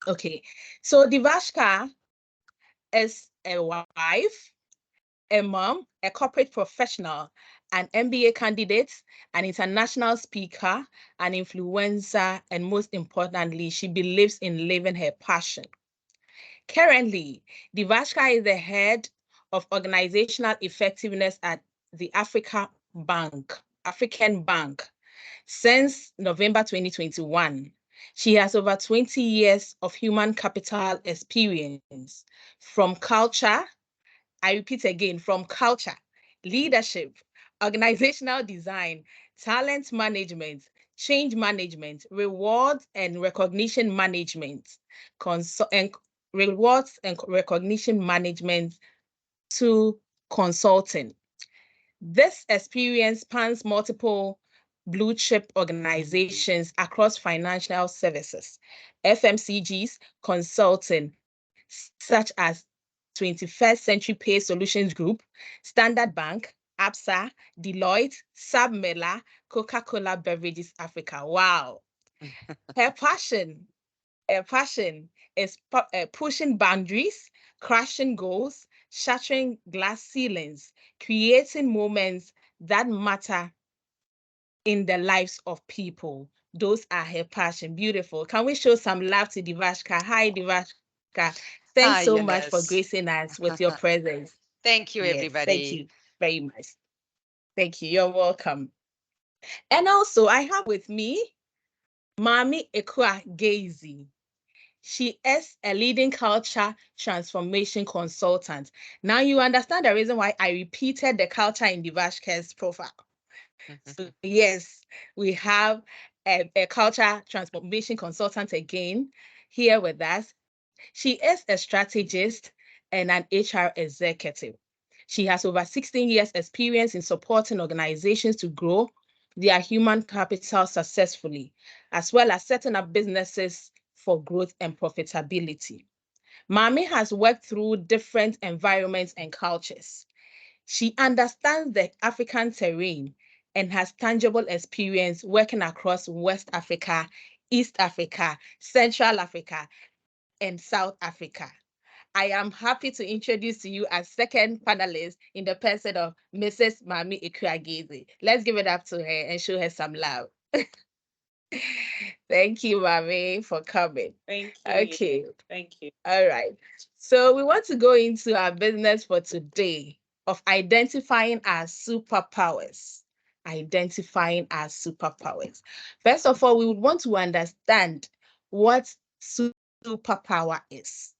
Okay, so Devaksha is a wife, a mom, a corporate professional, an MBA candidate, an international speaker, an influencer, and most importantly, she believes in living her passion. Currently, Devaksha is the head of organizational effectiveness at the African Bank. Since November 2021, she has over 20 years of human capital experience from culture, I repeat again, from culture, leadership, organizational design, talent management, change management, rewards and recognition management, and rewards and recognition management to consulting. This experience spans multiple blue chip organizations across financial services, FMCGs, consulting, such as 21st Century Pay Solutions Group, Standard Bank, ABSA, Deloitte, Submiller, Coca-Cola Beverages Africa. Wow. Her passion, her passion is pushing boundaries, crashing goals, shattering glass ceilings, creating moments that matter in the lives of people. Those are her passion. Beautiful. Can we show some love to Devaksha? Hi, Devaksha. Thanks so Hi, much for gracing Eunice. us with your presence. Thank you, Yes, thank you everybody. very much. Thank you. You're welcome. And also, I have with me Maame Ekua Gaisey. She is a leading culture transformation consultant. Now you understand the reason why I repeated the culture in Devaksha's profile. So yes, we have a culture transformation consultant again here with us. She is a strategist and an HR executive. She has over 16 years experience in supporting organizations to grow their human capital successfully, as well as setting up businesses for growth and profitability. Maame has worked through different environments and cultures. She understands the African terrain and has tangible experience working across West Africa, East Africa, Central Africa, and South Africa. I am happy to introduce to you as second panelist in the person of Mrs. Maame Ekua. Let's give it up to her and show her some love. Thank you, Maame, for coming. Thank you. Okay, Thank you. all right. So we want to go into our business for today of identifying our superpowers. Identifying our superpowers. First of all, we would want to understand what superpower is.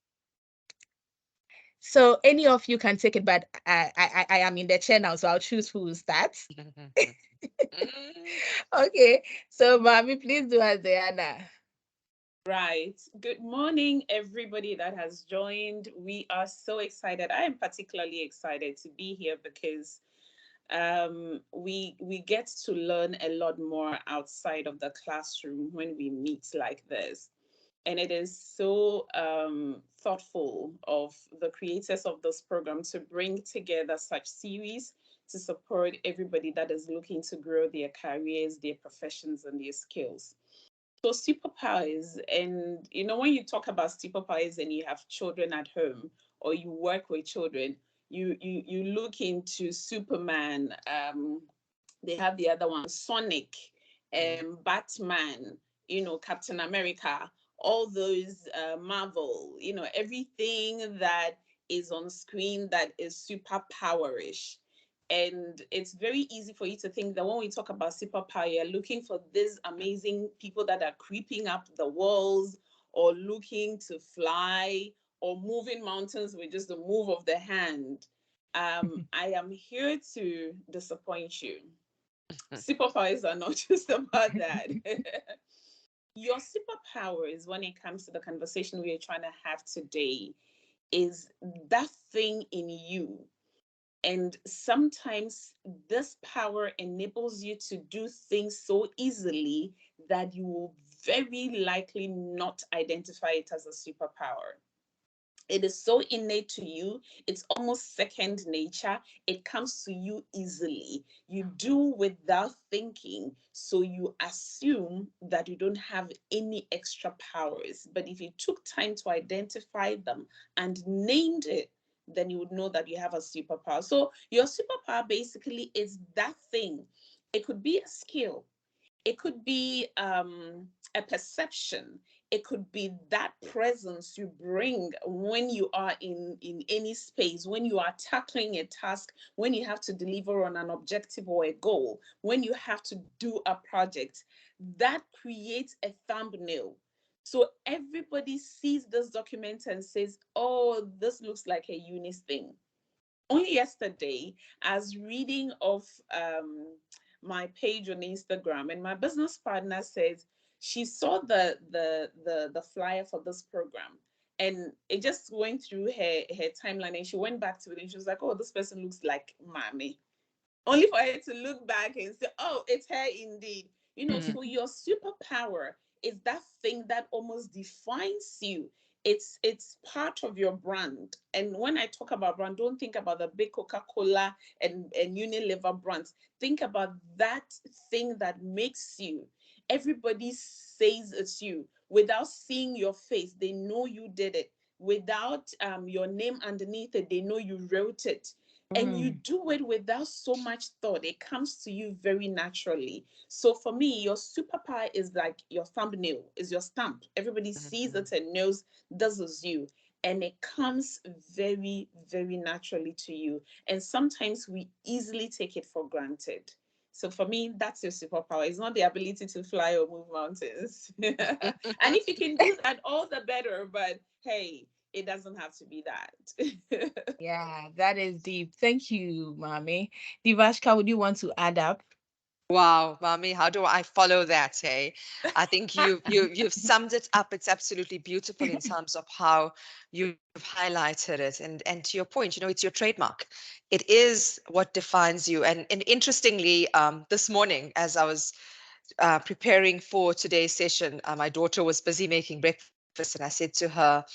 So any of you can take it, but I am in the chair now, so I'll choose who will start. Okay, so Mami, please do us the honor. Right. Good morning, everybody that has joined. We are so excited. I am particularly excited to be here because we get to learn a lot more outside of the classroom when we meet like this. And it is so thoughtful of the creators of this program to bring together such series to support everybody that is looking to grow their careers, their professions, and their skills. So superpowers, and when you talk about superpowers and you have children at home or you work with children, you look into Superman. They have the other one, Sonic, Batman, Captain America, all those Marvel, everything that is on screen that is superpowerish. And it's very easy for you to think that when we talk about superpower, you're looking for these amazing people that are creeping up the walls or looking to fly or moving mountains with just the move of the hand. I am here to disappoint you. Superpowers are not just about that. Your superpowers, when it comes to the conversation we are trying to have today, is that thing in you. And sometimes this power enables you to do things so easily that you will very likely not identify it as a superpower. It is so innate to you. It's almost second nature. It comes to you easily. You do without thinking. So you assume that you don't have any extra powers. But if you took time to identify them and named it, then you would know that you have a superpower. So your superpower basically is that thing. It could be a skill, it could be a perception, it could be that presence you bring when you are in any space, when you are tackling a task, when you have to deliver on an objective or a goal, when you have to do a project. That creates a thumbnail. So everybody sees this document and says, oh, this looks like a Eunice thing. Only yesterday, I was reading of my page on Instagram, and my business partner says she saw the flyer for this program, and it just went through her timeline, and she went back to it, and she was like, "Oh, this person looks like Maame." Only for her to look back and say, oh, it's her indeed. Mm. So your superpower is that thing that almost defines you. It's part of your brand. And when I talk about brand, don't think about the big Coca-Cola and Unilever brands. Think about that thing that makes you. Everybody says it's you. Without seeing your face, they know you did it. Without your name underneath it, they know you wrote it, and you do it without so much thought. It comes to you very naturally. So for me, your superpower is like your thumbnail, is your stamp. Everybody sees Mhm. it and knows this is you. And it comes very, very naturally to you. And sometimes we easily take it for granted. So for me, that's your superpower. It's not the ability to fly or move mountains. And if you can do that, all the better. But hey, it doesn't have to be that. Yeah, that is deep. Thank you, Maame. Devashka, would you want to add up? Wow, Mami, how do I follow that? Hey, I think you've summed it up. It's absolutely beautiful in terms of how you've highlighted it. And to your point, it's your trademark. It is what defines you. And interestingly, this morning, as I was preparing for today's session, my daughter was busy making breakfast, and I said to her,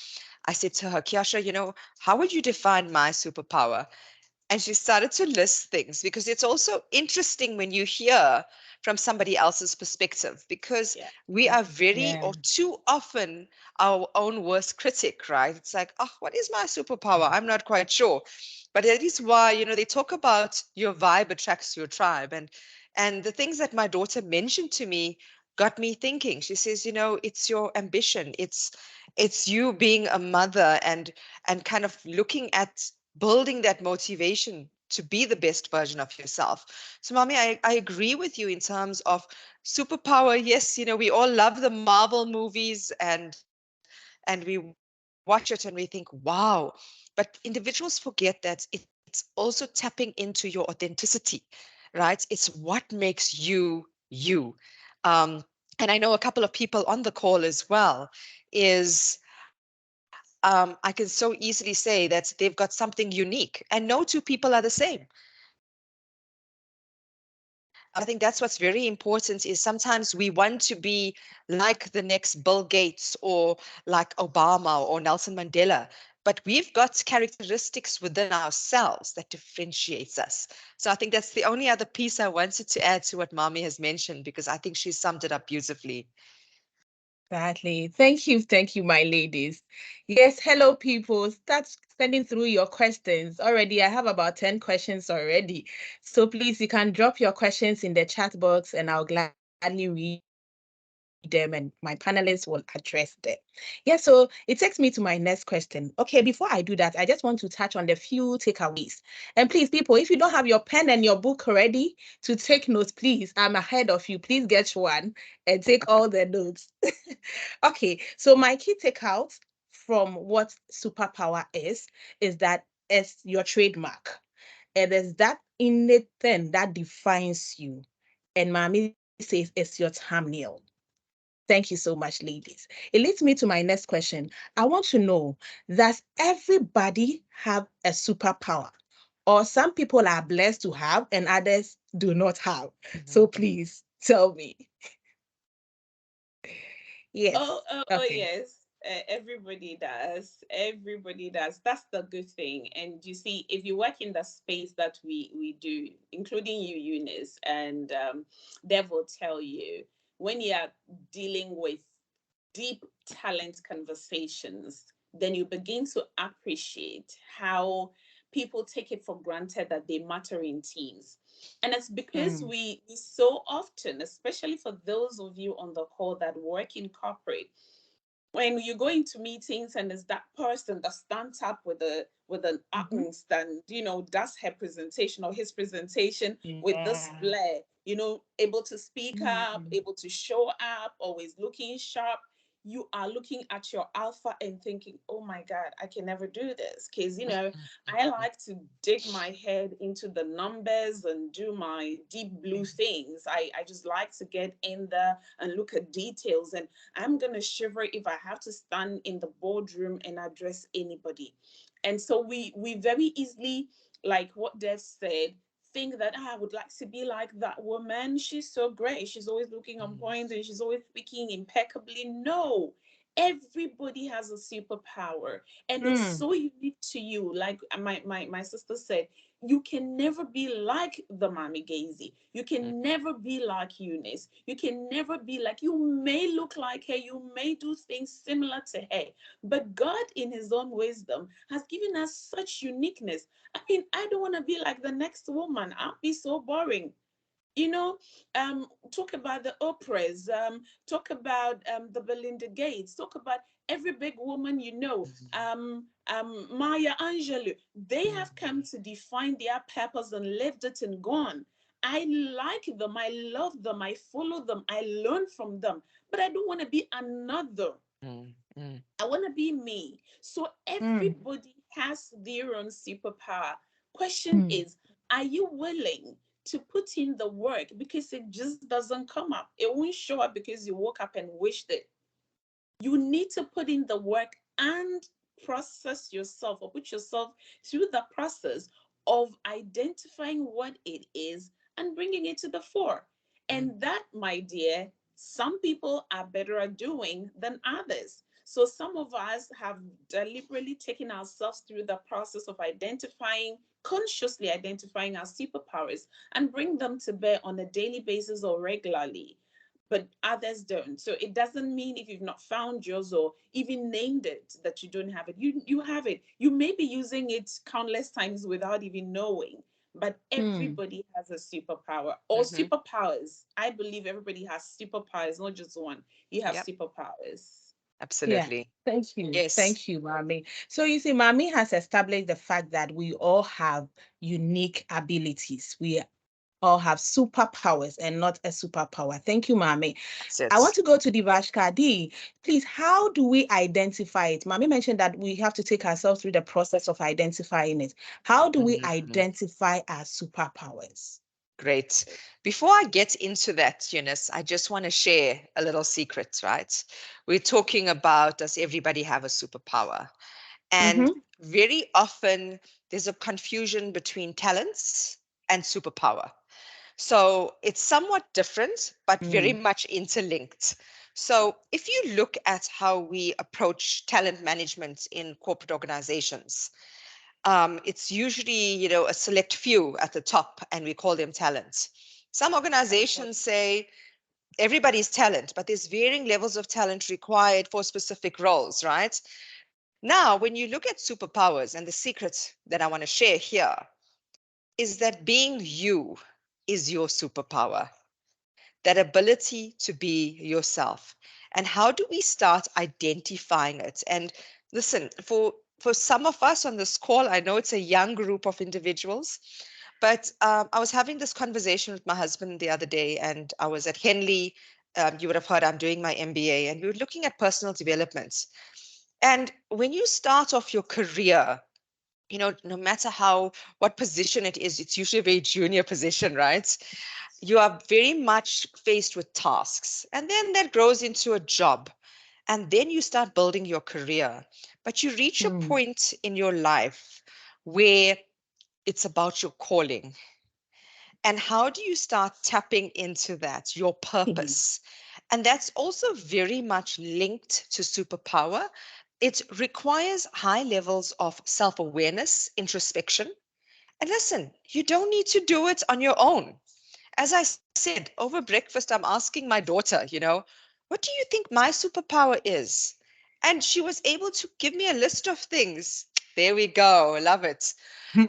Kiasha, how would you define my superpower? And she started to list things, because it's also interesting when you hear from somebody else's perspective, because Yeah. we are very, Yeah. or too often, our own worst critic, right? It's like, oh, what is my superpower? I'm not quite sure. But that is why, they talk about your vibe attracts your tribe. And the things that my daughter mentioned to me got me thinking. She says, it's your ambition. It's you being a mother, and kind of looking at building that motivation to be the best version of yourself. So, Mami, I agree with you in terms of superpower. Yes, we all love the Marvel movies, and we watch it and we think, wow. But individuals forget that it's also tapping into your authenticity, right? It's what makes you. Um, and I know a couple of people on the call as well is I can so easily say that they've got something unique, and no two people are the same. I think that's what's very important, is sometimes we want to be like the next Bill Gates, or like Obama or Nelson Mandela, but we've got characteristics within ourselves that differentiates us. So I think that's the only other piece I wanted to add to what Mami has mentioned, because I think she summed it up beautifully. Exactly. Thank you, my ladies. Yes, hello, people. Start sending through your questions already. I have about 10 questions already. So please, you can drop your questions in the chat box and I'll gladly read them and my panelists will address them. Yeah, so it takes me to my next question. Okay, before I do that, I just want to touch on the few takeaways. And please, people, if you don't have your pen and your book ready to take notes, please, I'm ahead of you. Please get one and take all the notes. Okay, so my key takeout from what superpower is that it's your trademark. It is that innate thing that defines you. And Mommy says it's your thumbnail. Thank you so much, ladies. It leads me to my next question. I want to know, does everybody have a superpower? Or some people are blessed to have and others do not have? So Mhm. please tell me. Oh, Yes. oh, oh, Okay. yes. Everybody does. Everybody does. That's the good thing. And you see, if you work in the space that we do, including you, Eunice, and Dev will tell you, when you are dealing with deep talent conversations, then you begin to appreciate how people take it for granted that they matter in teams. And it's because we so often, especially for those of you on the call that work in corporate, when you go into meetings and there's that person that stands up with a with an angst and does her presentation or his presentation with this flair, able to speak up, able to show up, always looking sharp, you are looking at your alpha and thinking, oh my God, I can never do this. Because, I like to dig my head into the numbers and do my deep blue things. I just like to get in there and look at details. And I'm going to shiver if I have to stand in the boardroom and address anybody. And so we very easily, like what Dev said, think that I would like to be like that woman. She's so great. She's always looking on point and she's always speaking impeccably. No, everybody has a superpower and it's so unique to you. Like my sister said, you can never be like the Maame Gaisey. You can never be like Eunice. You can never be like, you may look like her, you may do things similar to her, but God in his own wisdom has given us such uniqueness. I mean, I don't want to be like the next woman. I'll be so boring. Talk about the Oprahs, talk about the Belinda Gates, talk about every big woman Maya Angelou. They have come to define their purpose and lived it and gone. I like them, I love them, I follow them, I learn from them, but I don't want to be another. I want to be me. So everybody has their own superpower. Question is, are you willing to put in the work? Because it just doesn't come up. It won't show up because you woke up and wished it. You need to put in the work and process yourself or put yourself through the process of identifying what it is and bringing it to the fore. And that, my dear, some people are better at doing than others. So some of us have deliberately taken ourselves through the process of consciously identifying our superpowers and bring them to bear on a daily basis or regularly, but others don't. So it doesn't mean if you've not found yours or even named it that you don't have it. You have it. You may be using it countless times without even knowing, but everybody has a superpower or superpowers. I believe everybody has superpowers, not just one. You have superpowers. Absolutely. Yeah, thank you. Yes. Thank you, Maame. So you see, Maame has established the fact that we all have unique abilities. We all have superpowers and not a superpower. Thank you, Maame. I want to go to Devaksha D. Please, how do we identify it? Maame mentioned that we have to take ourselves through the process of identifying it. How do we identify our superpowers? Great. Before I get into that, Eunice, I just want to share a little secret, right? We're talking about, does everybody have a superpower? And very often there's a confusion between talents and superpower. So it's somewhat different, but very much interlinked. So if you look at how we approach talent management in corporate organizations, it's usually, a select few at the top, and we call them talents. Some organizations say everybody's talent, but there's varying levels of talent required for specific roles, right? Now, when you look at superpowers, and the secret that I want to share here is that being you is your superpower, that ability to be yourself. And how do we start identifying it? And listen, for some of us on this call, I know it's a young group of individuals, but I was having this conversation with my husband the other day, and I was at Henley. You would have heard I'm doing my MBA, and we were looking at personal development. And when you start off your career, no matter what position it is, it's usually a very junior position, right? You are very much faced with tasks, and then that grows into a job, and then you start building your career. But you reach a point in your life where it's about your calling. And how do you start tapping into that, your purpose? And that's also very much linked to superpower. It requires high levels of self awareness, introspection. And listen, you don't need to do it on your own. As I said, over breakfast, I'm asking my daughter, what do you think my superpower is? And she was able to give me a list of things. There we go. Love it.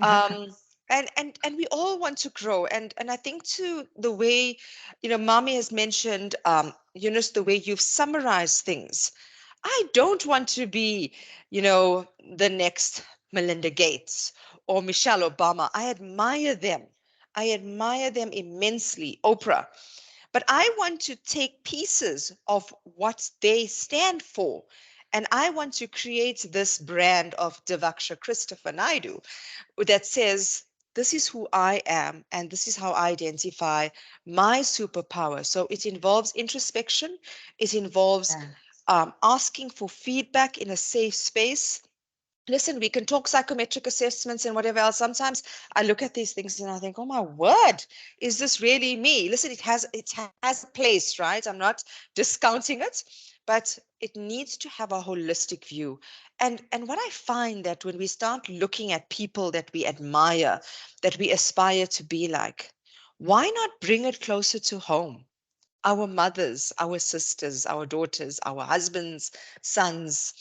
Um, and we all want to grow. And I think to the way, Mami has mentioned, Eunice, the way you've summarized things. I don't want to be, the next Melinda Gates or Michelle Obama. I admire them. I admire them immensely, Oprah. But I want to take pieces of what they stand for. And I want to create this brand of Devaksha Christopher-Naidoo that says, this is who I am, and this is how I identify my superpower. So it involves introspection, it involves Yeah. asking for feedback in a safe space. Listen, we can talk psychometric assessments and whatever else. Sometimes I look at these things and I think, oh my word, is this really me? Listen, it has a place, right? I'm not discounting it, but it needs to have a holistic view. And what I find that when we start looking at people that we admire, that we aspire to be like, why not bring it closer to home? Our mothers, our sisters, our daughters, our husbands, sons,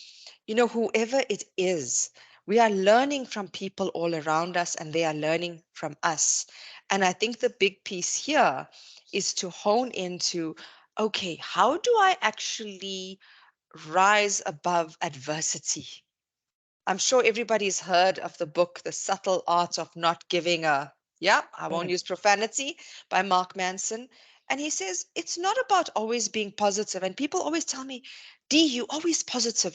whoever it is, we are learning from people all around us and they are learning from us. And I think the big piece here is to hone into, okay, how do I actually rise above adversity? I'm sure everybody's heard of the book, The Subtle Art of Not Giving a, yeah, I won't use profanity, by Mark Manson. And he says, it's not about always being positive. And people always tell me, D, you always positive.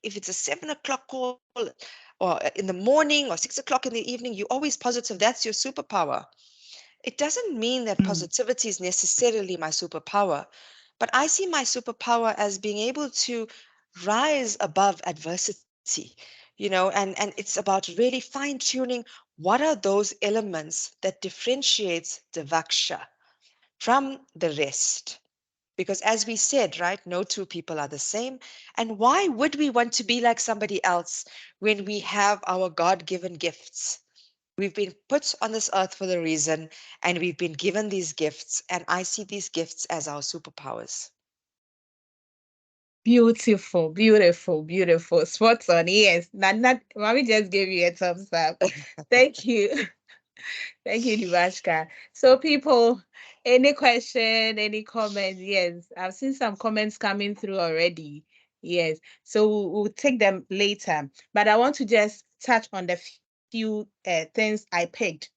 If it's a 7 o'clock call or in the morning or 6 o'clock in the evening, you always positive. That's your superpower. It doesn't mean that Mm. positivity is necessarily my superpower, but I see my superpower as being able to rise above adversity, and it's about really fine tuning what are those elements that differentiates Devaksha from the rest. Because as we said, right, no two people are the same. And why would we want to be like somebody else when we have our God given gifts? We've been put on this earth for the reason, and we've been given these gifts, and I see these gifts as our superpowers. Beautiful, beautiful, beautiful. Spot on. Yes. Not Mommy just gave you a thumbs up. Thank you. Thank you, Devashka. So, people, any question, any comments? Yes, I've seen some comments coming through already. Yes, so we'll take them later. But I want to just touch on the few things I picked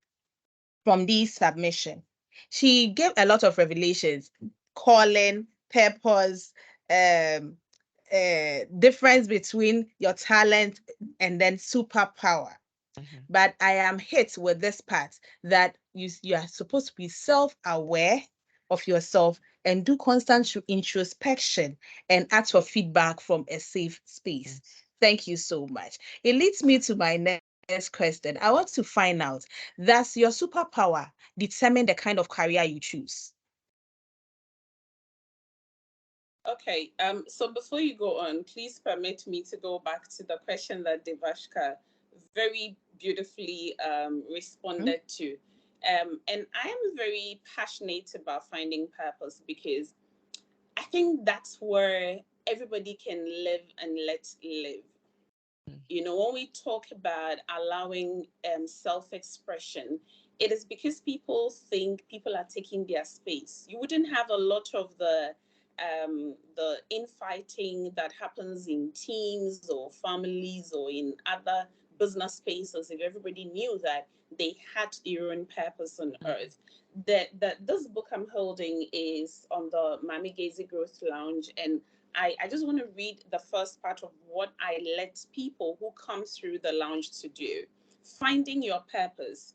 from this submission. She gave a lot of revelations, calling, purpose, um, difference between your talent and then superpower. Mhm. But I am hit with this part that you are supposed to be self-aware of yourself and do constant introspection and ask for feedback from a safe space. Yes. Thank you so much. It leads me to my next question. I want to find out, does your superpower determine the kind of career you choose? Okay, so before you go on, please permit me to go back to the question that Devashka very beautifully Hmm? responded to. And I am very passionate about finding purpose because I think that's where everybody can live and let live. When we talk about allowing self-expression, it is because people think people are taking their space. You wouldn't have a lot of the infighting that happens in teams or families or in other business spaces if everybody knew that they had their own purpose on Mhm. earth. That this book I'm holding is on the Maame Gaisey Growth Lounge, and I just want to read the first part of what I let people who come through the lounge to do. Finding your purpose,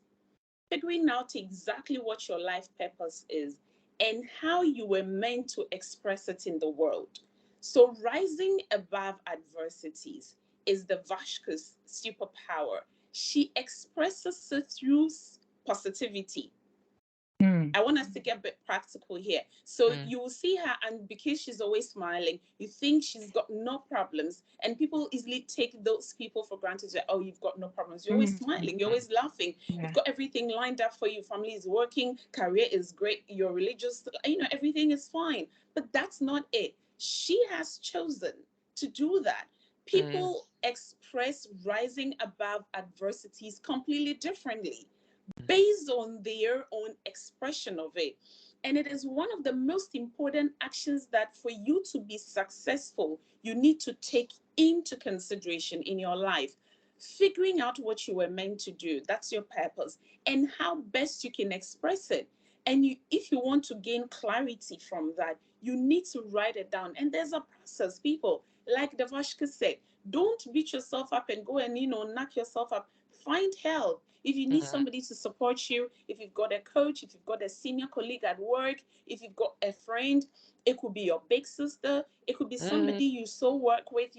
figuring out exactly what your life purpose is and how you were meant to express it in the world. So, rising above adversities is the Vashka's superpower. She expresses it through positivity. Mm. I want us to get a bit practical here. So you will see her, and because she's always smiling, you think she's got no problems, and people easily take those people for granted. That, oh, you've got no problems. You're always smiling. You're always laughing. Yeah. You've got everything lined up for you. Family is working. Career is great. Your religious, everything is fine. But that's not it. She has chosen to do that. People express rising above adversities completely differently based on their own expression of it. And it is one of the most important actions that for you to be successful, you need to take into consideration in your life. Figuring out what you were meant to do, that's your purpose, and how best you can express it. And if you want to gain clarity from that, you need to write it down. And there's a process, people. Like Devaksha said, don't beat yourself up and go and knock yourself up. Find help. If you need somebody to support you, if you've got a coach, if you've got a senior colleague at work, if you've got a friend, it could be your big sister, it could be somebody you so work with,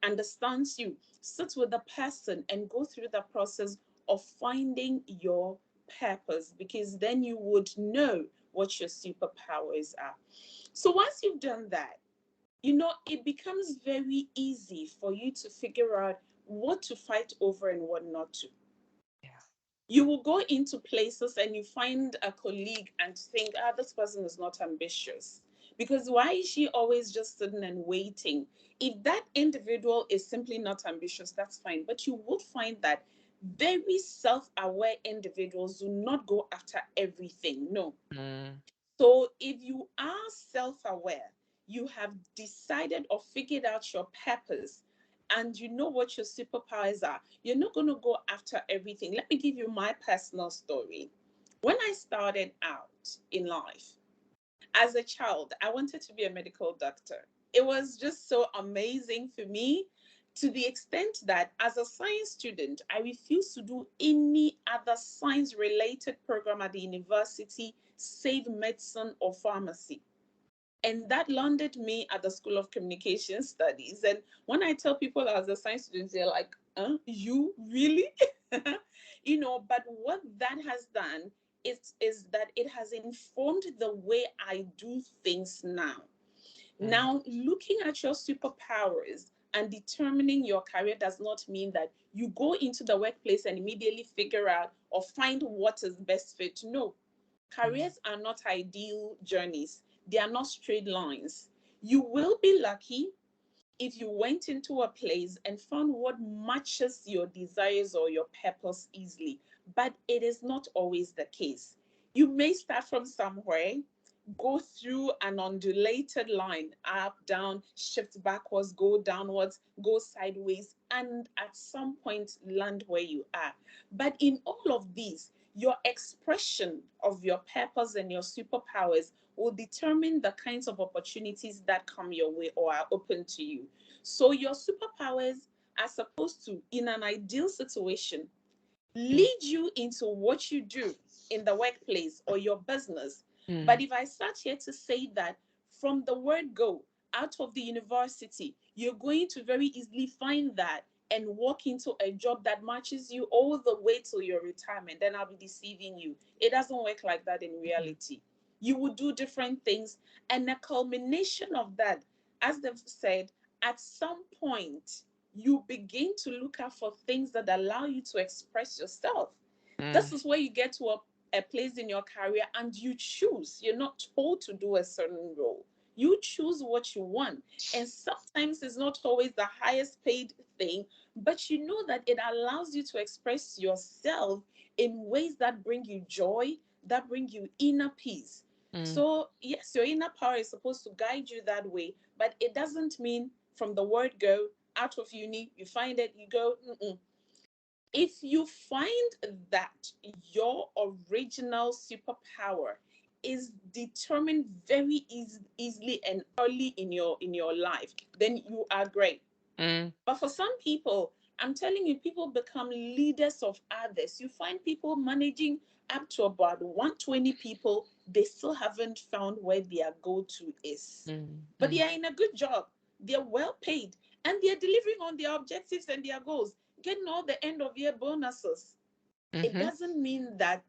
understands you. Sit with the person and go through the process of finding your purpose, because then you would know what your superpowers are. So once you've done that, it becomes very easy for you to figure out what to fight over and what not to. You will go into places and you find a colleague and think, this person is not ambitious. Because why is she always just sitting and waiting? If that individual is simply not ambitious, that's fine. But you would find that very self aware individuals do not go after everything. No. So if you are self aware, you have decided or figured out your purpose, and you know what your superpowers are, you're not going to go after everything. Let me give you my personal story. When I started out in life, as a child, I wanted to be a medical doctor. It was just so amazing for me, to the extent that as a science student, I refused to do any other science related program at the university, save medicine or pharmacy. And that landed me at the School of Communication Studies. And when I tell people I was a science student, they're like, you really? But what that has done is that it has informed the way I do things now. Now, looking at your superpowers and determining your career does not mean that you go into the workplace and immediately figure out or find what is best fit. No, careers are not ideal journeys. They are not straight lines. You will be lucky if you went into a place and found what matches your desires or your purpose easily, but it is not always the case. You may start from somewhere, go through an undulated line, up, down, shift backwards, go downwards, go sideways, and at some point land where you are. But in all of these, your expression of your purpose and your superpowers will determine the kinds of opportunities that come your way or are open to you. So your superpowers are supposed to, in an ideal situation, lead you into what you do in the workplace or your business. But if I start here to say that from the word go, out of the university, you're going to very easily find that and walk into a job that matches you all the way till your retirement, then I'll be deceiving you. It doesn't work like that in reality. You will do different things, and the culmination of that, as they've said, at some point, you begin to look out for things that allow you to express yourself. This is where you get to a place in your career and you choose. You're not told to do a certain role. You choose what you want. And sometimes it's not always the highest paid thing, but you know that it allows you to express yourself in ways that bring you joy, that bring you inner peace. So, yes, your inner power is supposed to guide you that way, but it doesn't mean from the word go, out of uni, you find it, you go, mm-mm. If you find that your original superpower is determined very easily and early in your life, then you are great. But for some people, I'm telling you, people become leaders of others. You find people managing up to about 120 people, they still haven't found where their go-to is. But they are in a good job, they're well paid, and they're delivering on their objectives and their goals, getting all the end of year bonuses. It doesn't mean that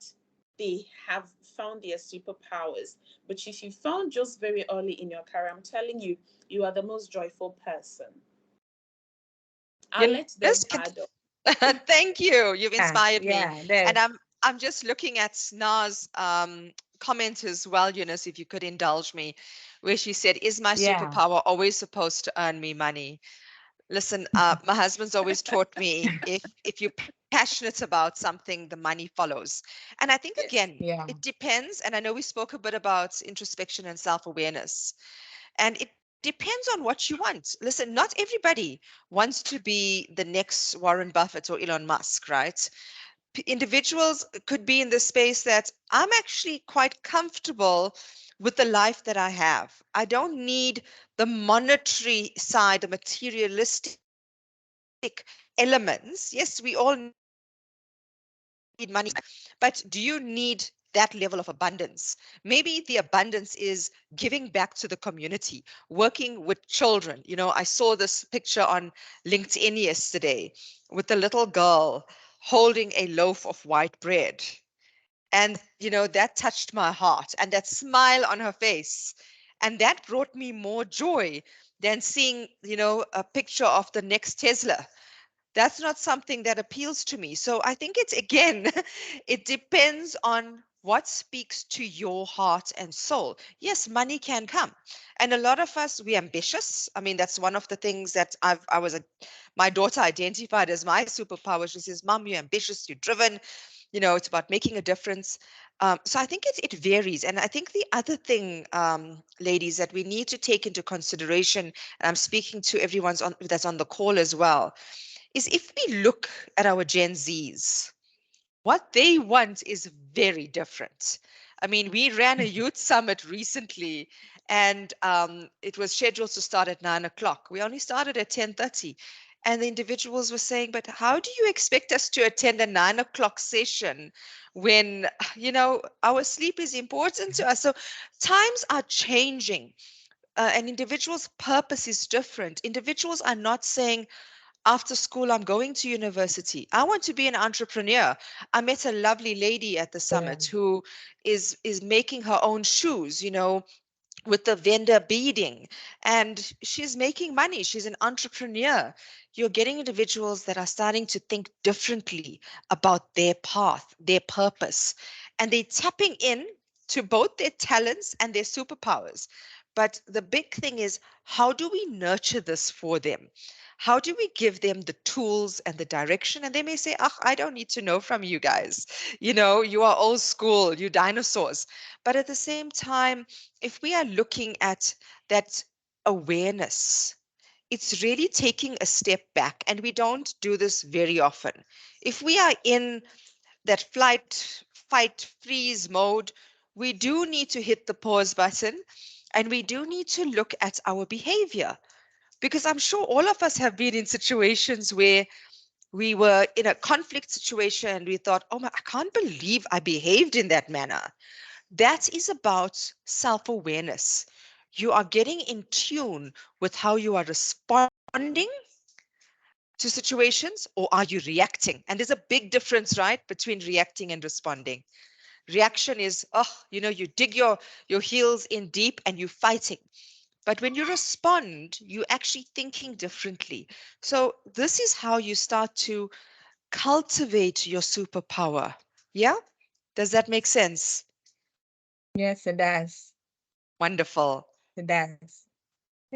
they have found their superpowers. But if you found just very early in your career, I'm telling you, you are the most joyful person. I'll let them Eunice, add up. thank you. You've Yeah, inspired me. yeah, And there. I'm just looking at Na's comment as well, Eunice, if you could indulge me, where she said, "Is my Yeah. superpower always supposed to earn me money?" Listen, my husband's always taught me if you're passionate about something, the money follows. And I think Yes. again, Yeah. it depends. And I know we spoke a bit about introspection and self-awareness. And it depends on what you want. Listen, not everybody wants to be the next Warren Buffett or Elon Musk, right? Individuals could be in the space that I'm actually quite comfortable with the life that I have. I don't need the monetary side, the materialistic elements. Yes, we all need money, but do you need that level of abundance? Maybe the abundance is giving back to the community, working with children. You know, I saw this picture on LinkedIn yesterday with a little girl holding a loaf of white bread. And, that touched my heart, and that smile on her face. And that brought me more joy than seeing, a picture of the next Tesla. That's not something that appeals to me. So I think it's again, it depends on what speaks to your heart and soul. Yes, money can come. And a lot of us, we're ambitious. I mean, that's one of the things that my daughter identified as my superpower. She says, "Mom, you're ambitious, you're driven, it's about making a difference." So I think it varies. And I think the other thing, ladies, that we need to take into consideration, and I'm speaking to everyone that's on the call as well, is if we look at our Gen Zs, what they want is very different. I mean, we ran a youth summit recently, and it was scheduled to start at 9 o'clock. We only started at 10:30. And the individuals were saying, "But how do you expect us to attend a 9 o'clock session when, our sleep is important to us?" So times are changing. An individual's purpose is different. Individuals are not saying, "After school, I'm going to university. I want to be an entrepreneur." I met a lovely lady at the Yeah. summit who is making her own shoes, with the vendor beading, and she's making money. She's an entrepreneur. You're getting individuals that are starting to think differently about their path, their purpose, and they're tapping in to both their talents and their superpowers. But the big thing is, how do we nurture this for them? How do we give them the tools and the direction? And they may say, "Oh, I don't need to know from you guys. You are old school, you dinosaurs." But at the same time, if we are looking at that awareness, it's really taking a step back, and we don't do this very often. If we are in that flight, fight, freeze mode, we do need to hit the pause button, and we do need to look at our behavior, because I'm sure all of us have been in situations where we were in a conflict situation and we thought, "Oh my, I can't believe I behaved in that manner." That is about self awareness. You are getting in tune with how you are responding to situations, or are you reacting? And there's a big difference, right, between reacting and responding. Reaction is, you dig your heels in deep and you're fighting. But when you respond, you're actually thinking differently. So this is how you start to cultivate your superpower. Yeah? Does that make sense? Yes, it does. Wonderful. It does.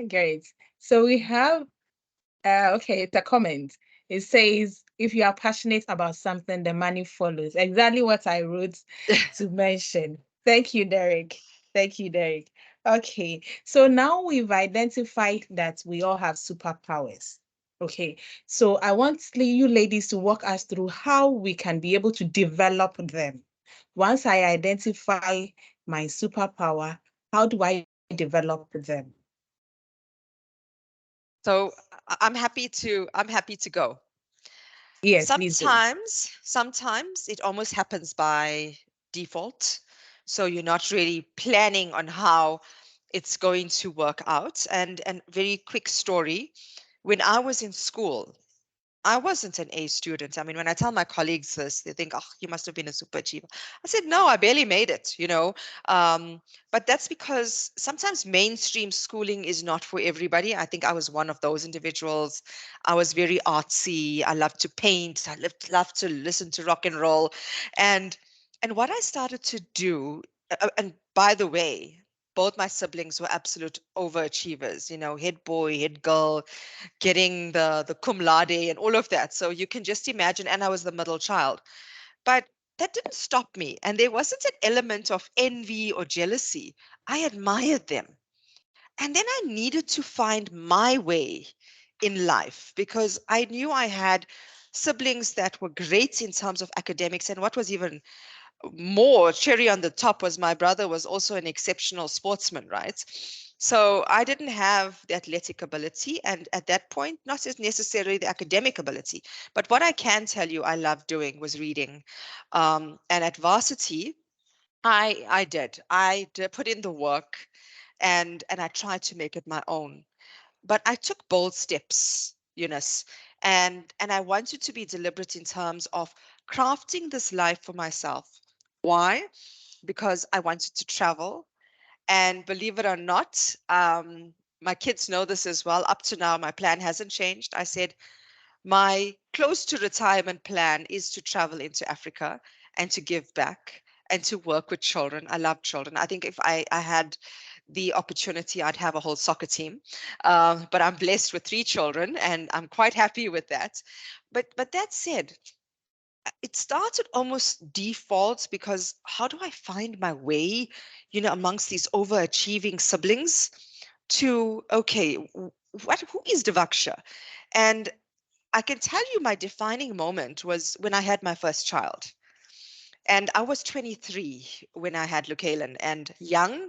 Great. So we have okay, it's a comment. It says, if you are passionate about something, the money follows. Exactly what I wrote to mention. Thank you, Derek. Thank you, Derek. Okay, so now we've identified that we all have superpowers. Okay, so I want you ladies to walk us through how we can be able to develop them. Once I identify my superpower, how do I develop them? So I'm happy to go. Yes, please do. Sometimes it almost happens by default. So you're not really planning on how it's going to work out. And very quick story. When I was in school, I wasn't an A student. I mean, when I tell my colleagues this, they think, oh, you must have been a super achiever. I said, no, I barely made it, you know. Um, but that's because sometimes mainstream schooling is not for everybody. I think I was one of those individuals. I was very artsy. I loved to paint. I loved to listen to rock and roll. And what I started to do, and by the way, both my siblings were absolute overachievers, you know, head boy, head girl, getting the cum laude and all of that. So you can just imagine, and I was the middle child. But that didn't stop me. And there wasn't an element of envy or jealousy. I admired them. And then I needed to find my way in life because I knew I had siblings that were great in terms of academics. And what was even more cherry on the top was my brother was also an exceptional sportsman, right? So I didn't have the athletic ability, and at that point, not necessarily the academic ability. But what I can tell you I loved doing was reading. And at varsity, I did put in the work, and I tried to make it my own. But I took bold steps, Eunice, and I wanted to be deliberate in terms of crafting this life for myself. Why? Because I wanted to travel. And believe it or not, my kids know this as well. Up to now, my plan hasn't changed. I said my close to retirement plan is to travel into Africa and to give back and to work with children. I love children. I think if I had the opportunity, I'd have a whole soccer team. But I'm blessed with 3 children, and I'm quite happy with that. But that said, it started almost default because how do I find my way, you know, amongst these overachieving siblings to, okay, who is Devaksha? And I can tell you my defining moment was when I had my first child. And I was 23 when I had Lucaelen and young,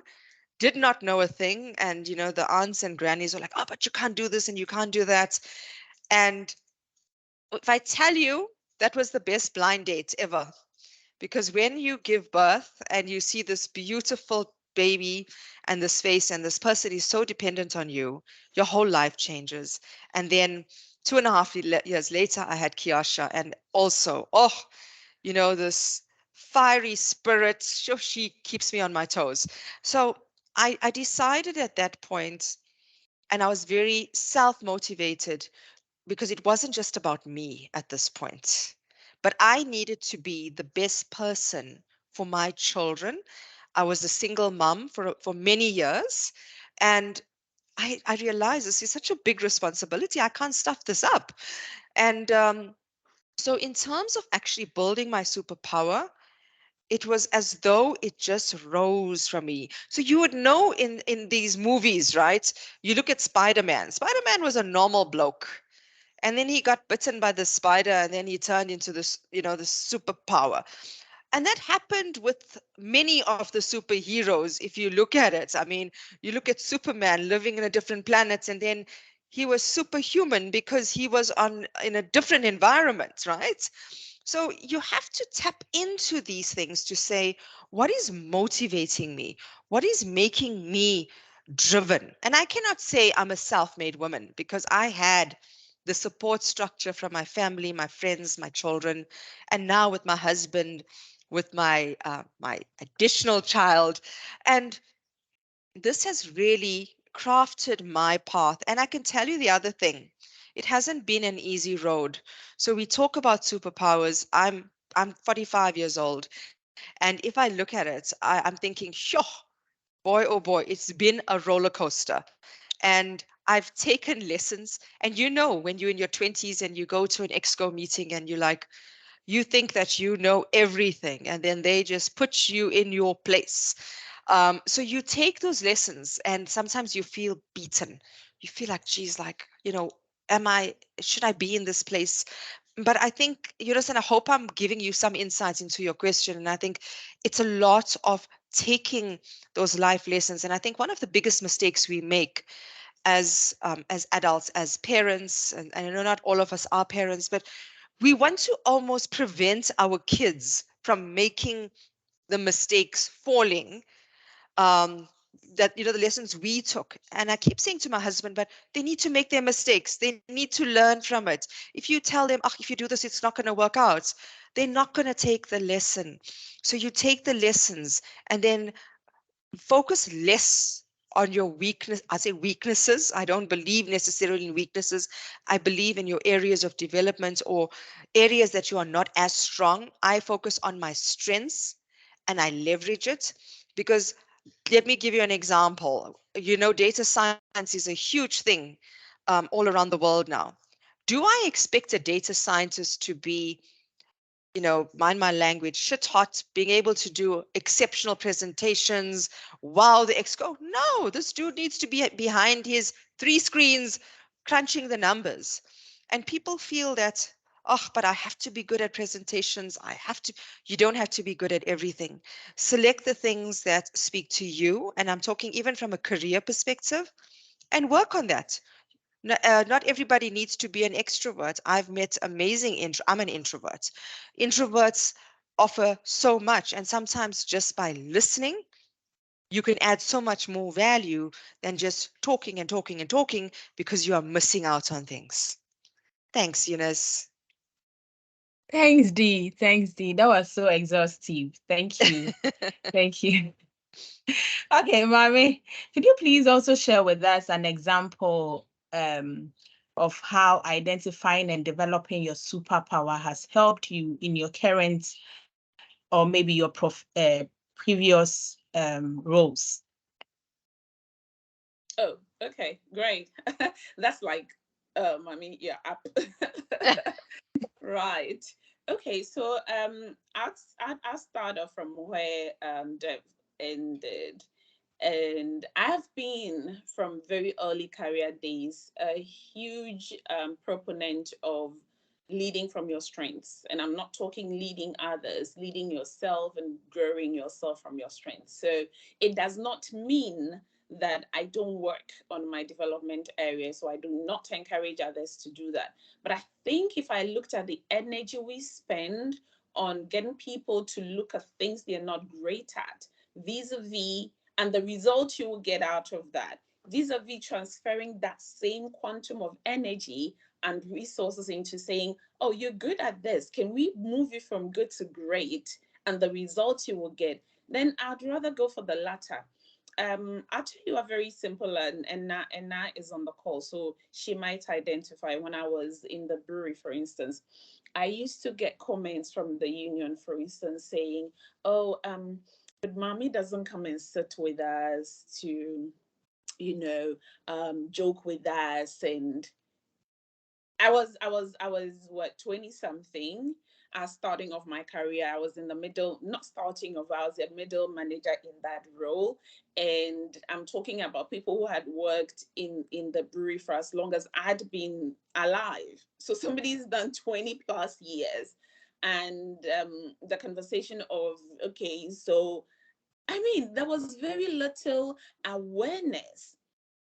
did not know a thing. And, you know, the aunts and grannies were like, oh, but you can't do this and you can't do that. And if I tell you, that was the best blind date ever. Because when you give birth and you see this beautiful baby and this face, and this person is so dependent on you, your whole life changes. And then 2.5 years later, I had Kiasha, and also, oh, you know, this fiery spirit, she keeps me on my toes. So I decided at that point, and I was very self-motivated because it wasn't just about me at this point, but I needed to be the best person for my children. I was a single mom for many years, and I realized this is such a big responsibility. I can't stuff this up. And so, in terms of actually building my superpower, it was as though it just rose from me. So you would know in these movies, right? You look at Spider-Man. Spider-Man was a normal bloke, and then he got bitten by the spider, and then he turned into this, you know, this superpower. And that happened with many of the superheroes. If you look at it, I mean, you look at Superman living in a different planet, and then he was superhuman because he was on in a different environment, right? So you have to tap into these things to say, what is motivating me? What is making me driven? And I cannot say I'm a self-made woman because I had the support structure from my family, my friends, my children, and now with my husband, with my additional child. And this has really crafted my path. And I can tell you the other thing, it hasn't been an easy road. So we talk about superpowers. I'm 45 years old, and if I look at it, I'm thinking, sure, boy, oh boy, it's been a roller coaster. And I've taken lessons. And you know, when you're in your 20s and you go to an exco meeting and you're like, you think that you know everything, and then they just put you in your place. So you take those lessons, and sometimes you feel beaten. You feel like, geez, like, you know, should I be in this place? But I think, Eunice, and I hope I'm giving you some insights into your question. And I think it's a lot of taking those life lessons. And I think one of the biggest mistakes we make as adults, as parents, and I know not all of us are parents, but we want to almost prevent our kids from making the mistakes, falling, um, that, the lessons we took. And I keep saying to my husband, but they need to make their mistakes. They need to learn from it. If you tell them, oh, if you do this, it's not going to work out, they're not going to take the lesson. So you take the lessons and then focus less on your weakness. I say weaknesses. I don't believe necessarily in weaknesses. I believe in your areas of development or areas that you are not as strong. I focus on my strengths and I leverage it, because let me give you an example. Data science is a huge thing all around the world now. Do I expect a data scientist to be, mind my language, shit hot, being able to do exceptional presentations? Wow, the exco. No, this dude needs to be behind his 3 screens crunching the numbers. And people feel that, oh, but I have to be good at presentations. You don't have to be good at everything. Select the things that speak to you. And I'm talking even from a career perspective, and work on that. Not everybody needs to be an extrovert. I've met amazing I'm an introvert. Introverts offer so much, and sometimes just by listening, you can add so much more value than just talking and talking and talking, because you are missing out on things. Thanks, Eunice. Thanks, Dee. Thanks, Dee. That was so exhaustive. Thank you. Thank you. Okay, Maame, could you please also share with us an example of how identifying and developing your superpower has helped you in your current or maybe your previous roles? Oh, okay, great. That's like, yeah, up. Right. Okay, so I'll start off from where Dev ended. And I've been from very early career days a huge proponent of leading from your strengths. And I'm not talking leading others, leading yourself and growing yourself from your strengths. So it does not mean that I don't work on my development area. So I do not encourage others to do that. But I think if I looked at the energy we spend on getting people to look at things they're not great at, vis-a-vis, and the result you will get out of that, vis-a-vis transferring that same quantum of energy and resources into saying, oh, you're good at this. Can we move you from good to great? And the results you will get, then I'd rather go for the latter. I'll tell you a very simple, and Na is on the call, so she might identify. When I was in the brewery, for instance, I used to get comments from the union, for instance, saying, oh, but Mommy doesn't come and sit with us to, joke with us. And I was what, 20 something, starting off my career. I was in the middle, not starting off, I was a middle manager in that role. And I'm talking about people who had worked in the brewery for as long as I'd been alive. So somebody's done 20 plus years. And the conversation of, okay, so I mean, there was very little awareness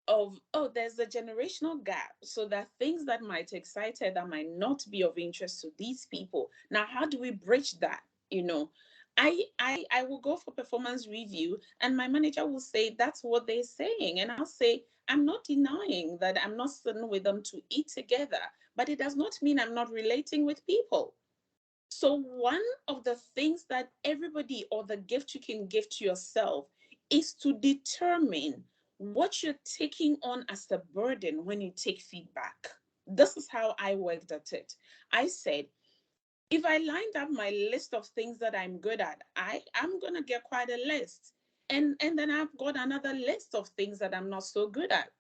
of, oh, there's a generational gap. So there are things that might excite her that might not be of interest to these people. Now, how do we bridge that? I will go for performance review and my manager will say that's what they're saying. And I'll say, I'm not denying that I'm not sitting with them to eat together, but it does not mean I'm not relating with people. So, one of the things that everybody, or the gift you can give to yourself, is to determine what you're taking on as a burden when you take feedback. This is how I worked at it. I said, if I lined up my list of things that I'm good at, I'm gonna get quite a list. And then I've got another list of things that I'm not so good at.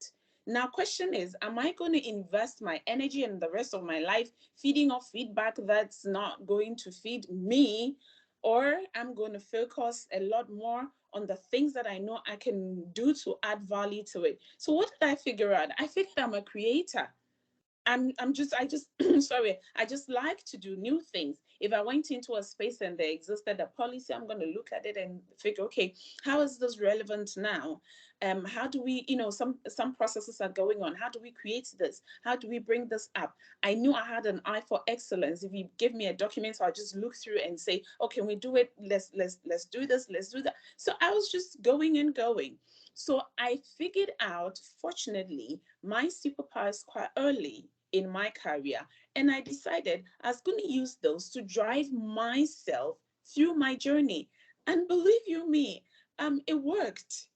Now, question is, am I going to invest my energy and the rest of my life feeding off feedback that's not going to feed me? Or I'm going to focus a lot more on the things that I know I can do to add value to it. So what did I figure out? I figured I'm a creator. I just sorry, I just like to do new things. If I went into a space and there existed a policy, I'm going to look at it and figure, okay, how is this relevant now? How do we, some processes are going on. How do we create this? How do we bring this up? I knew I had an eye for excellence. If you give me a document, so I just look through and say, oh, can we do it? Let's do this, let's do that. So I was just going and going. So I figured out, fortunately, my superpowers quite early in my career. And I decided I was going to use those to drive myself through my journey. And believe you me, it worked.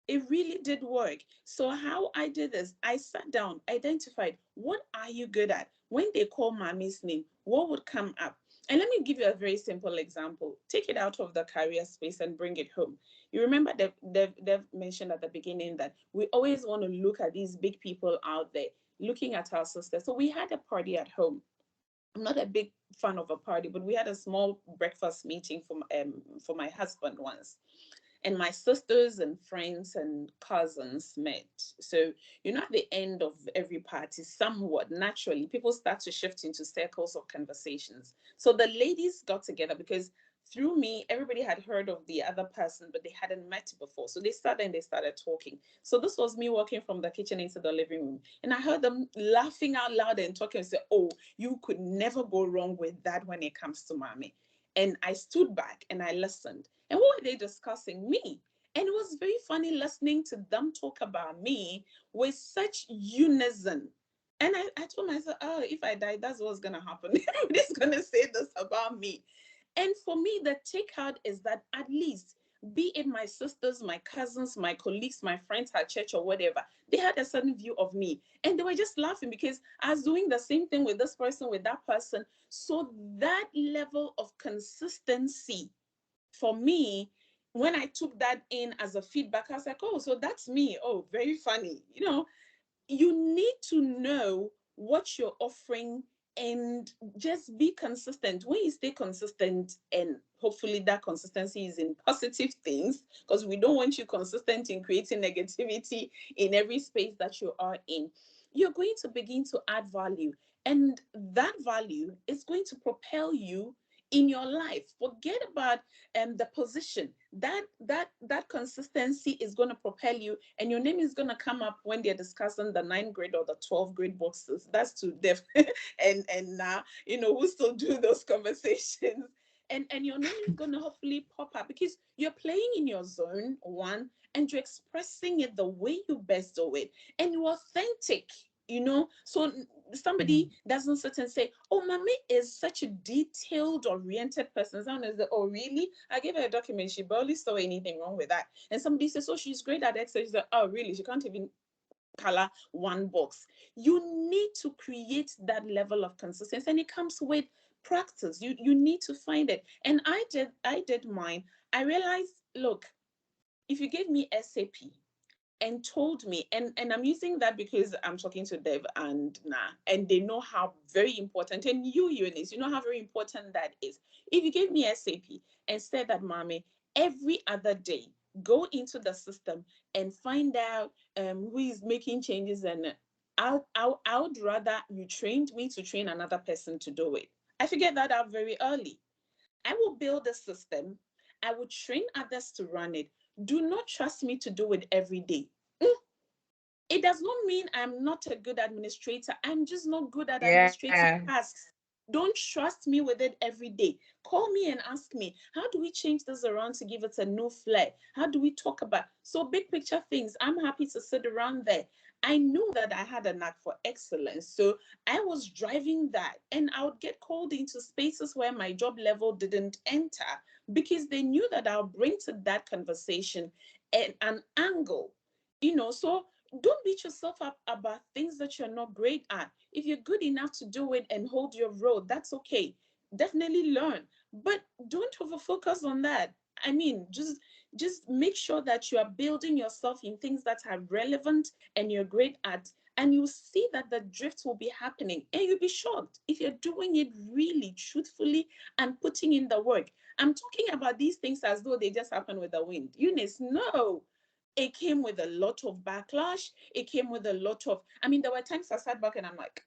It really did work. So how I did this, I sat down, identified what are you good at? When they call Maame's name, what would come up? And let me give you a very simple example. Take it out of the career space and bring it home. You remember they've mentioned at the beginning that we always want to look at these big people out there, looking at our sisters. So we had a party at home. I'm not a big fan of a party, but we had a small breakfast meeting for my husband once, and my sisters and friends and cousins met. So, at the end of every party, somewhat naturally, people start to shift into circles of conversations. So the ladies got together because through me, everybody had heard of the other person, but they hadn't met before. So they started talking. So this was me walking from the kitchen into the living room. And I heard them laughing out loud and talking and say, oh, you could never go wrong with that when it comes to Maame. And I stood back and I listened. And what were they discussing? Me. And it was very funny listening to them talk about me with such unison. And I told myself, oh, if I die, that's what's going to happen. Everybody's going to say this about me. And for me, the takeout is that at least, be it my sisters, my cousins, my colleagues, my friends at church or whatever, they had a certain view of me. And they were just laughing because I was doing the same thing with this person, with that person. So that level of consistency for me, when I took that in as a feedback, I was like, oh, so that's me. Oh, very funny. You need to know what you're offering and just be consistent. When you stay consistent, and hopefully that consistency is in positive things, because we don't want you consistent in creating negativity in every space that you are in, you're going to begin to add value. And that value is going to propel you in your life. Forget about the position. That consistency is going to propel you, and your name is going to come up when they're discussing the 9th grade or the 12th grade boxes. That's to deaf and now we still do those conversations. And your name is going to hopefully pop up because you're playing in your zone one, and you're expressing it the way you best do it, and you're authentic. So somebody doesn't sit and say, oh, Maame is such a detailed oriented person. Someone is like, oh, really? I gave her a document, she barely saw anything wrong with that. And somebody says, oh, she's great at Excel. She's like, oh, really? She can't even color one box. You need to create that level of consistency, and it comes with practice. You need to find it. And I did mine. I realized, look, if you gave me SAP and told me, and I'm using that because I'm talking to Dev and and they know how very important, and you, Eunice, you know how very important that is. If you gave me SAP and said that, Maame, every other day, go into the system and find out who is making changes, and I would rather you trained me to train another person to do it. I figured that out very early. I will build a system. I will train others to run it. Do not trust me to do it every day. It does not mean I'm not a good administrator. I'm just not good at administrative Yeah. tasks. Don't trust me with it every day. Call me and ask me, how do we change this around to give it a new flair? How do we talk about so big picture things? I'm happy to sit around there. I knew that I had a knack for excellence. So I was driving that, and I would get called into spaces where my job level didn't enter because they knew that I'll bring to that conversation an angle. So don't beat yourself up about things that you're not great at. If you're good enough to do it and hold your road, that's okay. Definitely learn, but don't over focus on that. I mean, just make sure that you are building yourself in things that are relevant and you're great at, and you see that the drift will be happening, and you'll be shocked if you're doing it really truthfully and putting in the work. I'm talking about these things as though they just happen with the wind. Eunice, no, it came with a lot of backlash. It came with a lot of, I mean, there were times I sat back and I'm like,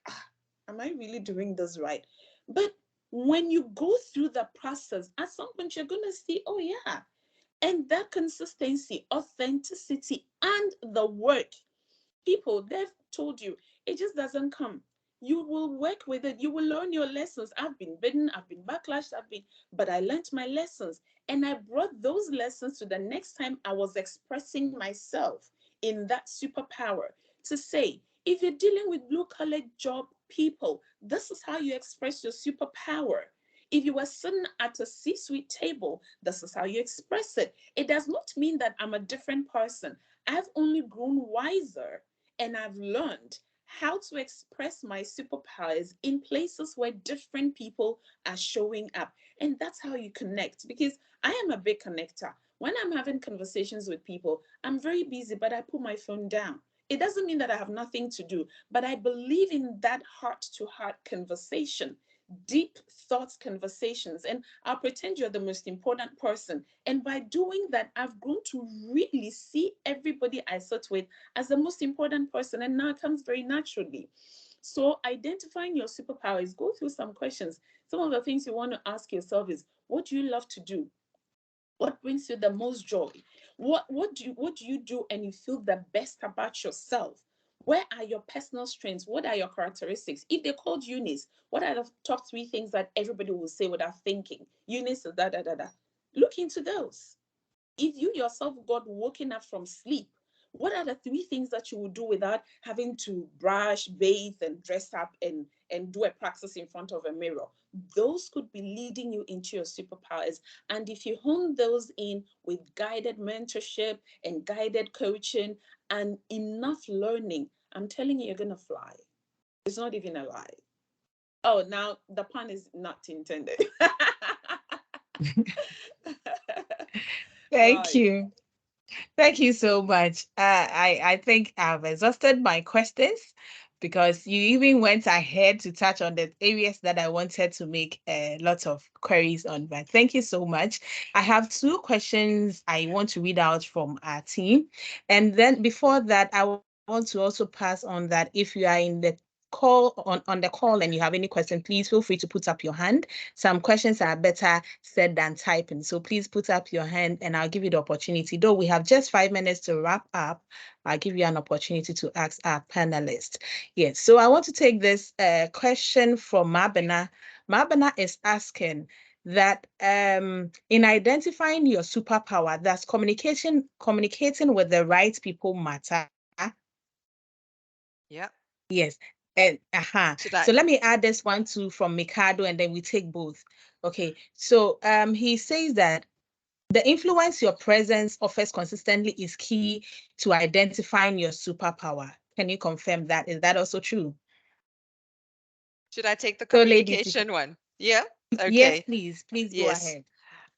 am I really doing this right? But when you go through the process, at some point you're going to see, oh, yeah. And that consistency, authenticity, and the work, people, they've told you, it just doesn't come. You will work with it. You will learn your lessons. I've been bitten, I've been backlashed, but I learned my lessons. And I brought those lessons to the next time I was expressing myself in that superpower to say, if you're dealing with blue-collar job people, this is how you express your superpower. If you were sitting at a C-suite table, this is how you express it. It does not mean that I'm a different person. I've only grown wiser and I've learned how to express my superpowers in places where different people are showing up. And that's how you connect, because I am a big connector. When I'm having conversations with people, I'm very busy, but I put my phone down. It doesn't mean that I have nothing to do, but I believe in that heart to heart conversation, deep thoughts conversations. And I'll pretend you're the most important person. And by doing that, I've grown to really see everybody I sit with as the most important person. And now it comes very naturally. So identifying your superpowers, go through some questions. Some of the things you want to ask yourself is, what do you love to do? What brings you the most joy? What do you do and you feel the best about yourself? Where are your personal strengths? What are your characteristics? If they called Eunice, what are the top three things that everybody will say without thinking? Eunice is da da da da. Look into those. If you yourself got woken up from sleep, what are the three things that you would do without having to brush, bathe, and dress up and do a practice in front of a mirror? Those could be leading you into your superpowers. And if you hone those in with guided mentorship and guided coaching and enough learning, I'm telling you, you're going to fly. It's not even a lie. Oh, now the pun is not intended. Thank Right. you. Thank you so much. I think I've exhausted my questions because you even went ahead to touch on the areas that I wanted to make a lot of queries on. But thank you so much. I have two questions I want to read out from our team. And then before that, I want to also pass on that if you are in the on the call and you have any question, please feel free to put up your hand. Some questions are better said than typing. So please put up your hand and I'll give you the opportunity. Though we have just 5 minutes to wrap up, I'll give you an opportunity to ask our panelists. Yes, so I want to take this question from Mabena. Mabena is asking that in identifying your superpower, does communicating with the right people matter? Yeah. Yes. And Should so I? let me add this one too from Mikado and then we take both. Okay. So he says that the influence your presence offers consistently is key to identifying your superpower. Can you confirm that? Is that also true? Should I take the So ladies, communication one? Yeah. yes, Okay. please, please go Yes. ahead.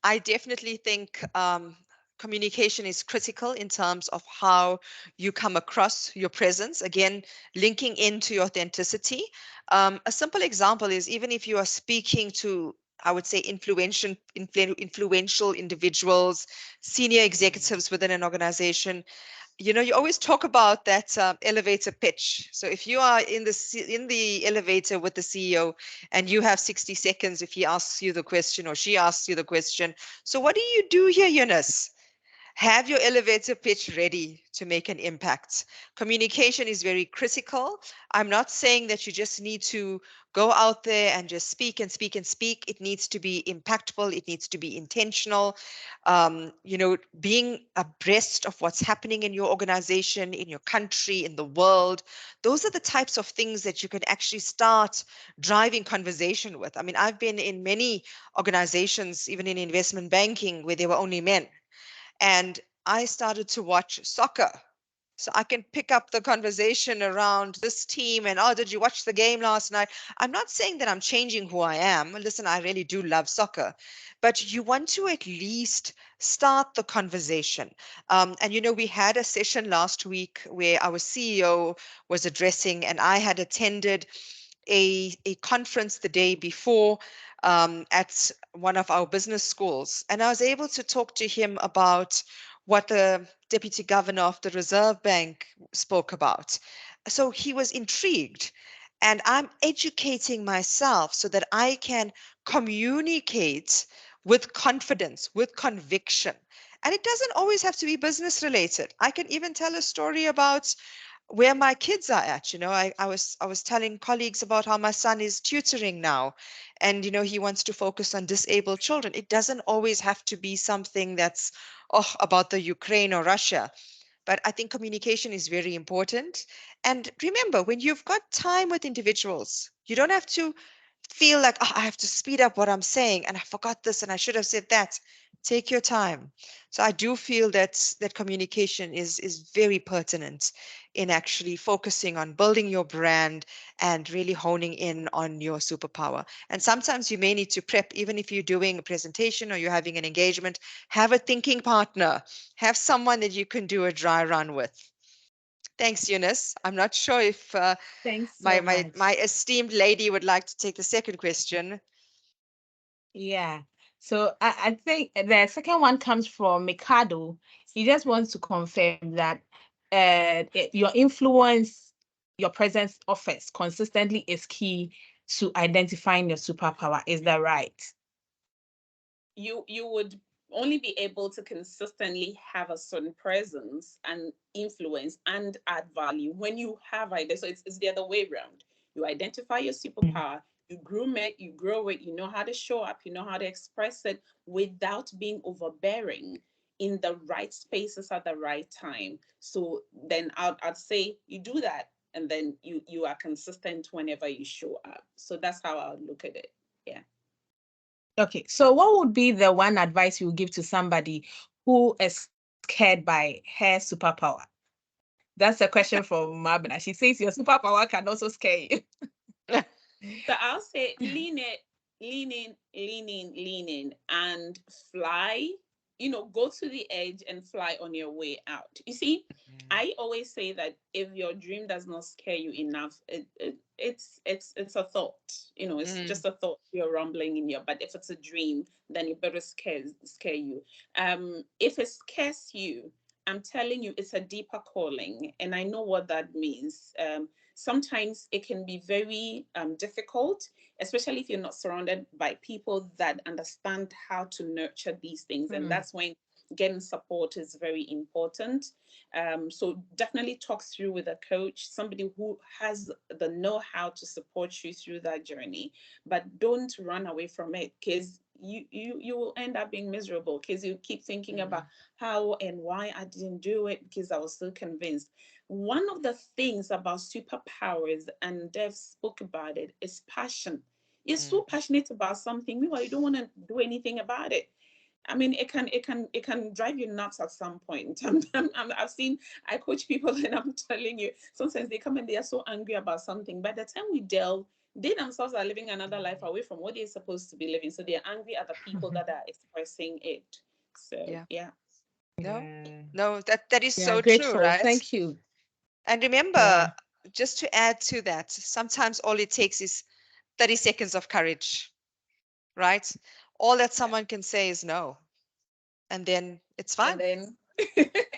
I definitely think communication is critical in terms of how you come across your presence. Again, linking into your authenticity. A simple example is even if you are speaking to, I would say, influential individuals, senior executives within an organization, you always talk about that elevator pitch. So if you are in the elevator with the CEO and you have 60 seconds, if he asks you the question or she asks you the question, so what do you do here, Eunice? Have your elevator pitch ready to make an impact. Communication is very critical. I'm not saying that you just need to go out there and just speak and speak and speak. It needs to be impactful. It needs to be intentional. Being abreast of what's happening in your organization, in your country, in the world. Those are the types of things that you can actually start driving conversation with. I mean, I've been in many organizations, even in investment banking, where there were only men. And I started to watch soccer. So I can pick up the conversation around this team and, oh, did you watch the game last night? I'm not saying that I'm changing who I am. Listen, I really do love soccer. But you want to at least start the conversation. We had a session last week where our CEO was addressing, and I had attended a conference the day before at one of our business schools. And I was able to talk to him about what the deputy governor of the Reserve Bank spoke about. So he was intrigued. And I'm educating myself so that I can communicate with confidence, with conviction. And it doesn't always have to be business related. I can even tell a story about where my kids are at. I was telling colleagues about how my son is tutoring now, and he wants to focus on disabled children. It doesn't always have to be something that's about the Ukraine or Russia. But I think communication is very important. And remember, when you've got time with individuals, you don't have to feel like, oh, I have to speed up what I'm saying and I forgot this and I should have said that. Take your time. So I do feel that communication is very pertinent in actually focusing on building your brand and really honing in on your superpower. And sometimes you may need to prep, even if you're doing a presentation or you're having an engagement, have a thinking partner, have someone that you can do a dry run with. Thanks, Eunice. I'm not sure if Thanks my, so my much. my esteemed lady would like to take the second question. Yeah. So I think the second one comes from Mikado. He just wants to confirm that your influence, your presence offers consistently is key to identifying your superpower. Is that right? You would only be able to consistently have a certain presence and influence and add value when you have ideas. So it's the other way around. You identify your superpower, you groom it, you grow it, you know how to show up, you know how to express it without being overbearing in the right spaces at the right time. So then I'd say you do that, and then you are consistent whenever you show up. So that's how I would look at it. Yeah. Okay. So what would be the one advice you would give to somebody who is scared by her superpower? That's a question from Mabna. She says your superpower can also scare you. So I'll say lean it, lean in, lean in, lean in, and fly. Go to the edge and fly on your way out. You see, I always say that if your dream does not scare you enough, it's a thought. It's Mm, just a thought you're rumbling in your. But if it's a dream, then it better scare you. If it scares you, I'm telling you, it's a deeper calling, and I know what that means. Sometimes it can be very difficult, especially if you're not surrounded by people that understand how to nurture these things. And that's when getting support is very important. So definitely talk through with a coach, somebody who has the know-how to support you through that journey. But don't run away from it, because you will end up being miserable because you keep thinking about how and why I didn't do it because I was so convinced. One of the things about superpowers, and Dev spoke about it, is passion. You're so passionate about something, meanwhile you don't want to do anything about it. I mean, it can drive you nuts at some point. I've seen, I coach people, and I'm telling you, sometimes they come and they are so angry about something. By the time we delve, they themselves are living another life away from what they're supposed to be living. So they're angry at the people that are expressing it. So yeah. yeah. No, Yeah. no, that is Yeah, so true, grateful. right? Thank you. And remember, Yeah. just to add to that, sometimes all it takes is 30 seconds of courage, right? All that Yeah. someone can say is no, and then it's And fine. then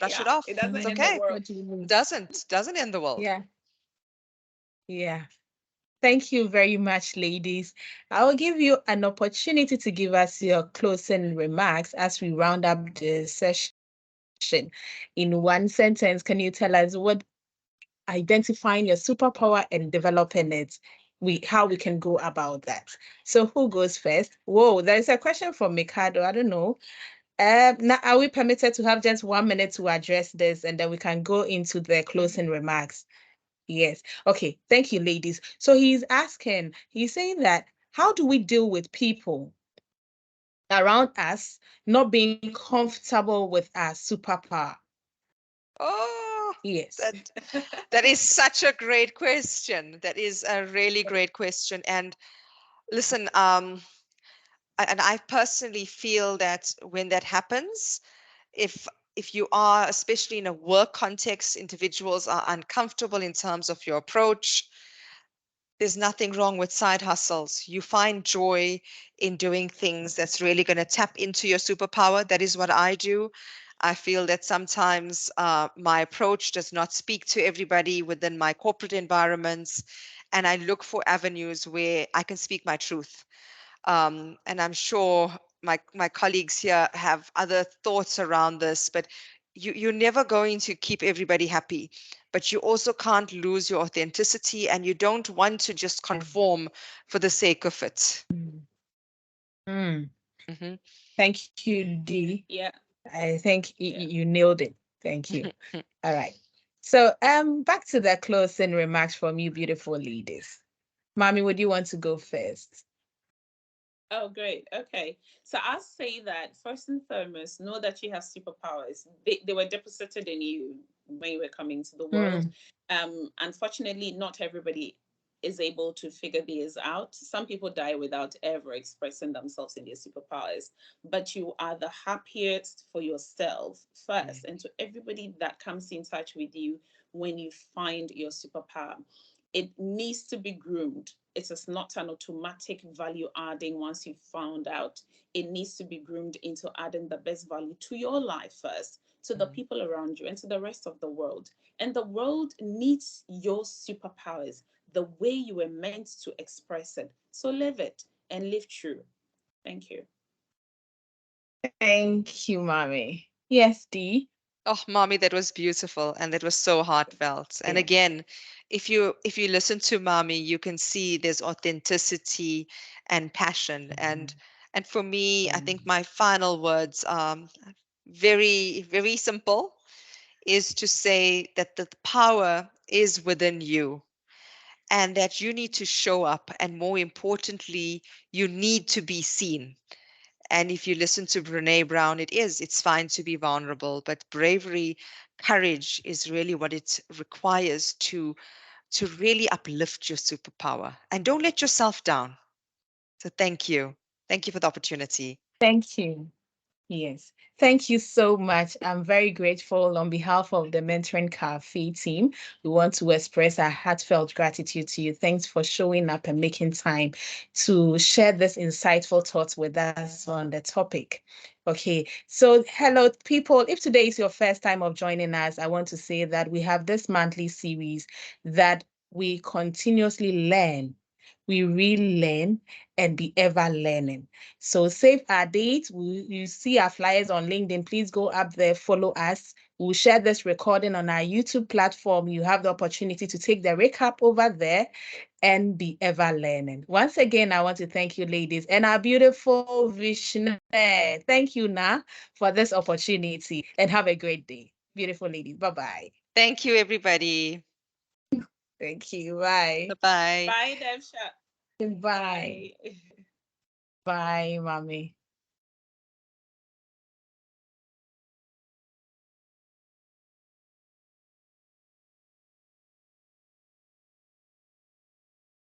Brush it yeah, it off. doesn't It's end the okay. world. What do you mean? Doesn't end the world. Yeah. Yeah. Thank you very much, ladies. I will give you an opportunity to give us your closing remarks as we round up the session. In one sentence, can you tell us what identifying your superpower and developing it, how we can go about that? So who goes first? Whoa, there is a question from Mikado. I don't know. Now, are we permitted to have just 1 minute to address this, and then we can go into the closing remarks? Yes. Okay. Thank you, ladies. So he's saying that how do we deal with people around us not being comfortable with our superpower? Oh, Yes. that is such a great question. That is a really great question. And listen, and I personally feel that when that happens, if if you are, especially in a work context, individuals are uncomfortable in terms of your approach, there's nothing wrong with side hustles. You find joy in doing things that's really going to tap into your superpower. That is what I do. I feel that sometimes my approach does not speak to everybody within my corporate environments, and I look for avenues where I can speak my truth. And I'm sure my colleagues here have other thoughts around this, but you're never going to keep everybody happy. but you also can't lose your authenticity, and you don't want to just conform for the sake of it. Mm. Mm-hmm. Thank you, Dee. Yeah. I think Yeah. you nailed it. Thank you. All right. So back to the closing remarks from you beautiful ladies. Mommy, would you want to go first? Oh, great. Okay. So I'll say that first and foremost, know that you have superpowers. They were deposited in you when you were coming to the world. Mm. Unfortunately, not everybody is able to figure these out. Some people die without ever expressing themselves in their superpowers. But you are the happiest for yourself first, and to everybody that comes in touch with you when you find your superpower. It needs to be groomed. It is not an automatic value adding once you've found out. It needs to be groomed into adding the best value to your life first, to the people around you, and to the rest of the world. And the world needs your superpowers, the way you were meant to express it. So live it and live true. Thank you. Thank you, Mommy. Yes, Dee. Oh, mommy, that was beautiful, and that was so heartfelt. And Yeah. again, if you listen to mommy, you can see there's authenticity and passion. And for me, I think my final words, very, very simple, is to say that the power is within you, and that you need to show up, and more importantly, you need to be seen. And if you listen to Brene Brown, it's fine to be vulnerable, but bravery, courage is really what it requires to really uplift your superpower. And don't let yourself down. So thank you. Thank you for the opportunity. Thank you. Yes, thank you so much. I'm very grateful on behalf of the Mentoring Cafe team. We want to express our heartfelt gratitude to you. Thanks for showing up and making time to share this insightful thoughts with us on the topic. Okay, so hello, people. If today is your first time of joining us, I want to say that we have this monthly series that we continuously learn. We relearn and be ever learning. So save our date. You see our flyers on LinkedIn. Please go up there, follow us. We'll share this recording on our YouTube platform. You have the opportunity to take the recap over there and be ever learning. Once again, I want to thank you, ladies, and our beautiful visionary. Thank you, Na, for this opportunity, and have a great day. Beautiful ladies. Bye-bye. Thank you, everybody. Thank you. Bye. Bye-bye. Bye, Devsha. Bye. Bye. Bye, Mommy.